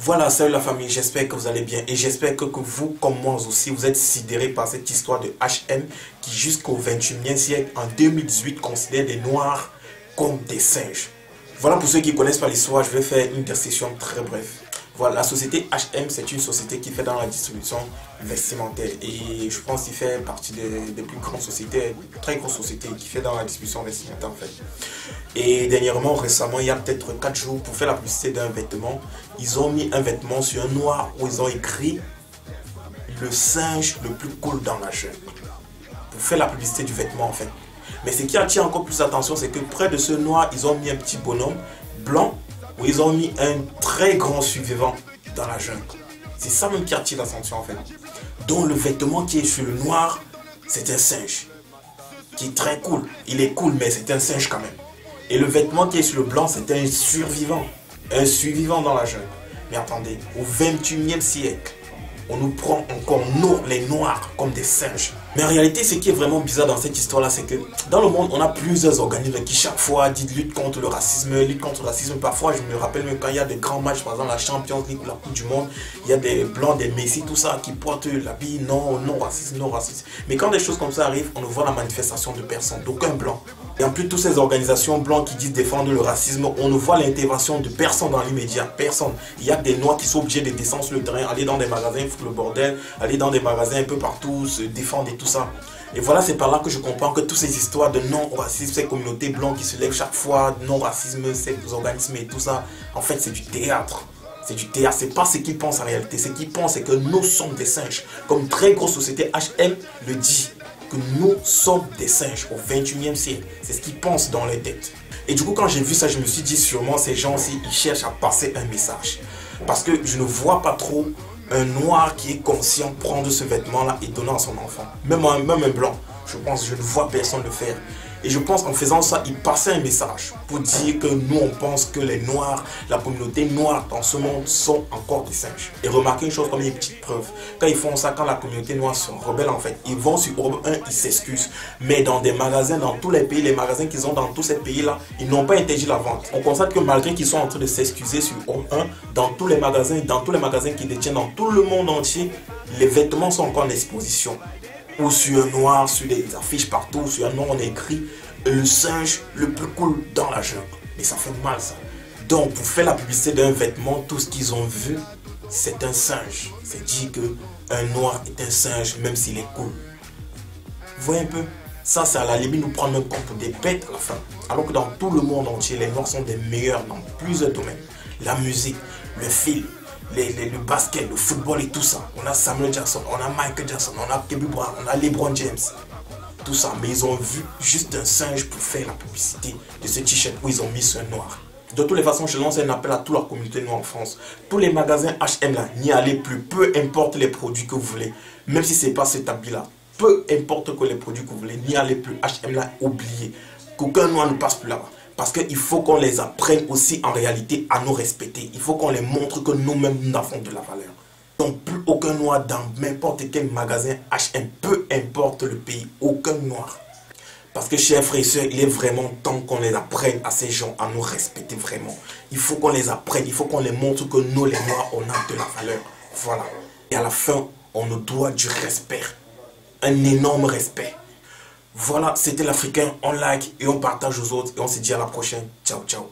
Voilà, salut la famille, j'espère que vous allez bien et j'espère que vous, comme moi aussi, vous êtes sidérés par cette histoire de H&M qui jusqu'au 21e siècle, en 2018, considère des Noirs comme des singes. Voilà, pour ceux qui ne connaissent pas l'histoire, je vais faire une description très brève. Voilà, la société H&M, c'est une société qui fait dans la distribution vestimentaire et je pense qu'il fait partie des plus grandes sociétés, très grosses sociétés qui fait dans la distribution vestimentaire en fait. Et dernièrement, récemment, il y a peut-être 4 jours, pour faire la publicité d'un vêtement, ils ont mis un vêtement sur un noir où ils ont écrit le singe le plus cool dans la jungle. Pour faire la publicité du vêtement en fait. Mais ce qui attire encore plus l'attention, c'est que près de ce noir, ils ont mis un petit bonhomme blanc où ils ont mis un très grand survivant dans la jungle. C'est ça même qui attire l'attention en fait. Donc le vêtement qui est sur le noir, c'est un singe. Qui est très cool. Il est cool, mais c'est un singe quand même. Et le vêtement qui est sur le blanc, c'est un survivant. Un survivant dans la jungle. Mais attendez, au 21e siècle, on nous prend encore les noirs comme des singes. Mais en réalité, ce qui est vraiment bizarre dans cette histoire-là, c'est que dans le monde, on a plusieurs organismes qui chaque fois disent lutte contre le racisme, lutte contre le racisme. Parfois, je me rappelle même quand il y a des grands matchs, par exemple la Champions League ou la Coupe du Monde, il y a des blancs, des Messi, tout ça, qui portent l'habit non raciste, non raciste. Mais quand des choses comme ça arrivent, on ne voit la manifestation de personne, d'aucun blanc. Et en plus, toutes ces organisations blancs qui disent défendre le racisme, on ne voit l'intervention de personne dans l'immédiat, personne. Il y a des noirs qui sont obligés de descendre sur le terrain, aller dans des magasins, foutre le bordel, aller dans des magasins un peu partout, se défendre et tout ça. Et voilà, c'est par là que je comprends que toutes ces histoires de non-racisme, ces communautés blanches qui se lèvent chaque fois, non-racisme, ces organismes et tout ça, en fait, c'est du théâtre. C'est du théâtre, c'est pas ce qu'ils pensent en réalité. Ce qu'ils pensent, c'est que nous sommes des singes. Comme très grosse société H&M le dit, que nous sommes des singes au 21e siècle. C'est ce qu'ils pensent dans leur tête. Et du coup, quand j'ai vu ça, je me suis dit sûrement ces gens-ci, ils cherchent à passer un message. Parce que je ne vois pas trop un noir qui est conscient prendre ce vêtement-là et donner à son enfant. Même un blanc, je pense, je ne vois personne le faire. Et je pense qu'en faisant ça, il passait un message pour dire que nous, on pense que les noirs, la communauté noire dans ce monde sont encore des singes. Et remarquez une chose comme une petite preuve. Quand ils font ça, quand la communauté noire se rebelle en fait, ils vont sur Europe 1, ils s'excusent. Mais dans des magasins, dans tous les pays, les magasins qu'ils ont dans tous ces pays-là, ils n'ont pas interdit la vente. On constate que malgré qu'ils sont en train de s'excuser sur Europe 1, dans tous les magasins qu'ils détiennent dans tout le monde entier, les vêtements sont encore en exposition. Ou sur un noir, sur des affiches partout, sur un noir on a écrit le singe le plus cool dans la jungle. Mais ça fait mal ça. Donc pour faire la publicité d'un vêtement, tout ce qu'ils ont vu, c'est un singe. C'est dit que un noir est un singe même s'il est cool. Vous voyez un peu? Ça c'est à la limite nous prendre même pour des bêtes à la fin. Alors que dans tout le monde entier, les noirs sont des meilleurs dans plusieurs domaines. La musique, le film, le basket, le football et tout ça. On a Samuel Jackson, on a Michael Jackson, on a Kevin Brown, on a LeBron James. Tout ça, mais ils ont vu juste un singe pour faire la publicité de ce t-shirt où ils ont mis ce noir. De toutes les façons, je lance un appel à toute la communauté noire en France. Tous les magasins H&M là, n'y allez plus. Peu importe les produits que vous voulez, même si ce n'est pas cet habit-là. Peu importe que les produits que vous voulez, n'y allez plus. H&M là, oubliez. Qu'aucun noir ne passe plus là-bas. Parce qu'il faut qu'on les apprenne aussi en réalité à nous respecter. Il faut qu'on les montre que nous-mêmes nous avons de la valeur. Donc plus aucun noir dans n'importe quel magasin H&M, peu importe le pays, aucun noir. Parce que chers frères et sœurs, il est vraiment temps qu'on les apprenne à ces gens à nous respecter vraiment. Il faut qu'on les apprenne, il faut qu'on les montre que nous les noirs, on a de la valeur. Voilà. Et à la fin, on nous doit du respect. Un énorme respect. Voilà, c'était l'Africain, on like et on partage aux autres et on se dit à la prochaine. Ciao, ciao.